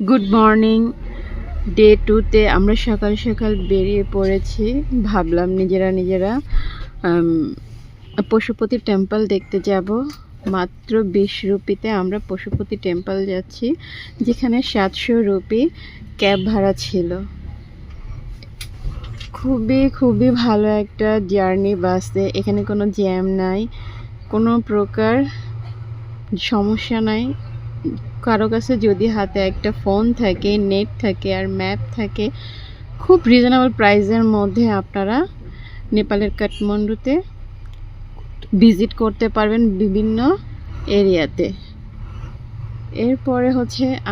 Good morning. Day 2 তে আমরা সকাল সকাল বেরিয়ে পড়েছি। ভাবলাম নিজেরা পশুপতি টেম্পল দেখতে যাব। মাত্র 20 রুপিতে আমরা পশুপতি টেম্পল যাচ্ছি, যেখানে 700 রুপি ক্যাব ভাড়া ছিল। খুবই ভালো একটা জার্নি বাসে। এখানে কোনো জ্যাম নাই, কোনো প্রকার সমস্যা নাই। কারো কাছে যদি হাতে একটা ফোন থাকে, নেট থাকে আর ম্যাপ থাকে, খুব রিজনেবল প্রাইসের মধ্যে আপনারা নেপালের কাঠমান্ডুতে ভিজিট করতে পারবেন বিভিন্ন এরিয়াতে। এরপরে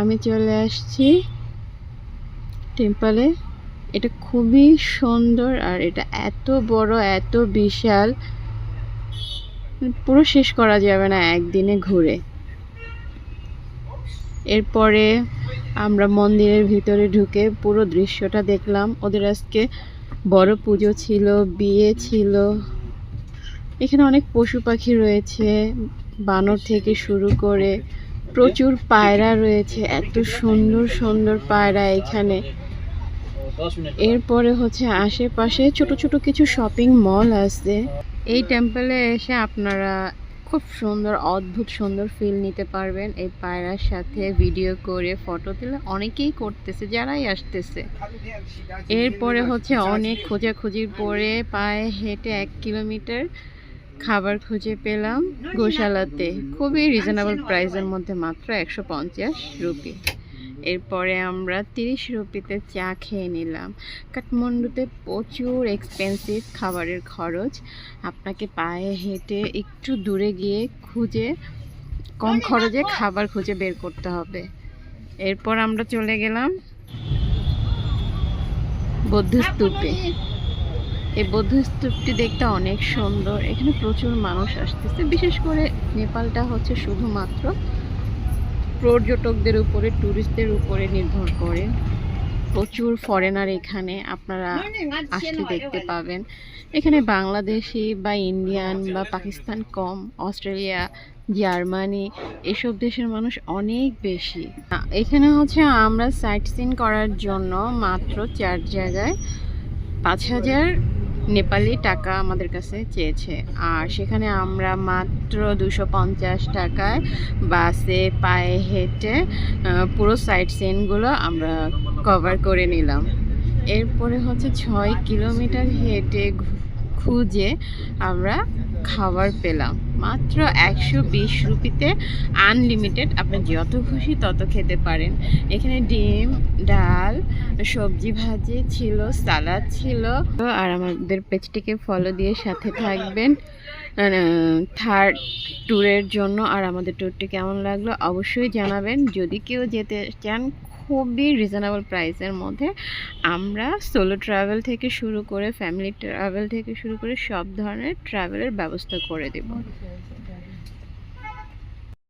আমি চলে আসছি টেম্পলে। এটা খুবই সুন্দর আর এটা এত বড়, এত বিশাল, পুরো শেষ করা যাবে না একদিনে ঘুরে। এরপরে আমরা মন্দিরের ভিতরে ঢুকে পুরো দৃশ্যটা দেখলাম। ওদের আজকে বড় পুজো ছিল, বিয়ে ছিল। এখানে অনেক পশু পাখি রয়েছে, বানর থেকে শুরু করে প্রচুর পায়রা রয়েছে। এত সুন্দর সুন্দর পায়রা এখানে। এরপরে আশেপাশে ছোট ছোট কিছু শপিং মল আছে। এই টেম্পলে এসে আপনারা খুব সুন্দর, অদ্ভুত সুন্দর ফিল নিতে পারবেন। এই পায়রার সাথে ভিডিও করে ফটো তুলে অনেকেই করতেছে, যারাই আসতেছে। এরপরে অনেক খোঁজাখুঁজির পরে পায়ে হেঁটে 1 কিলোমিটার খাবার খুঁজে পেলাম গোশালাতে, খুবই রিজনেবল প্রাইসের মধ্যে, মাত্র 150 রুপি। এরপরে আমরা 30 রুপিতে চা খেয়ে নিলাম। কাঠমান্ডুতে প্রচুর এক্সপেন্সিভ খাবারের খরচ। আপনাকে পায়ে হেঁটে একটু দূরে গিয়ে কম খরচে খাবার খুঁজে বের করতে হবে। এরপর আমরা চলে গেলাম বৌদ্ধস্তূপে। এই বৌদ্ধস্তূপটি দেখতে অনেক সুন্দর। এখানে প্রচুর মানুষ আসতেছে। বিশেষ করে নেপালটা শুধুমাত্র পর্যটকদের উপরে, ট্যুরিস্টদের উপরে নির্ভর করে। প্রচুর ফরেনার এখানে আপনারা আসলে দেখতে পাবেন। এখানে বাংলাদেশি বা ইন্ডিয়ান বা পাকিস্তান কম, অস্ট্রেলিয়া, জার্মানি এসব দেশের মানুষ অনেক বেশি। এখানে আমরা সাইট সিন করার জন্য মাত্র 4 জায়গায় 5000 নেপালি টাকা আমাদের কাছে চেয়েছে। আর সেখানে আমরা মাত্র 250 টাকায় বাসে পায়ে হেঁটে পুরো সাইট সিনগুলো আমরা কভার করে নিলাম। এরপরে 6 কিলোমিটার হেঁটে খুঁজে আমরা খাবার পেলাম মাত্র 120 রুপিতে। আনলিমিটেড, আপনি যত খুশি তত খেতে পারেন। এখানে ডিম, ডাল, সবজি ভাজি ছিল, সালাদ ছিল। আর আমাদের পেজটিকে ফলো দিয়ে সাথে থাকবেন থার্ড ট্যুরের জন্য। আর আমাদের ট্যুরটি কেমন লাগলো অবশ্যই জানাবেন। যদি কেউ যেতে চান খুবই রিজনেবল প্রাইসের মধ্যে, আমরা সোলো ট্রাভেল থেকে শুরু করে ফ্যামিলি ট্রাভেল থেকে শুরু করে সব ধরনের ট্রাভেলের ব্যবস্থা করে দেব।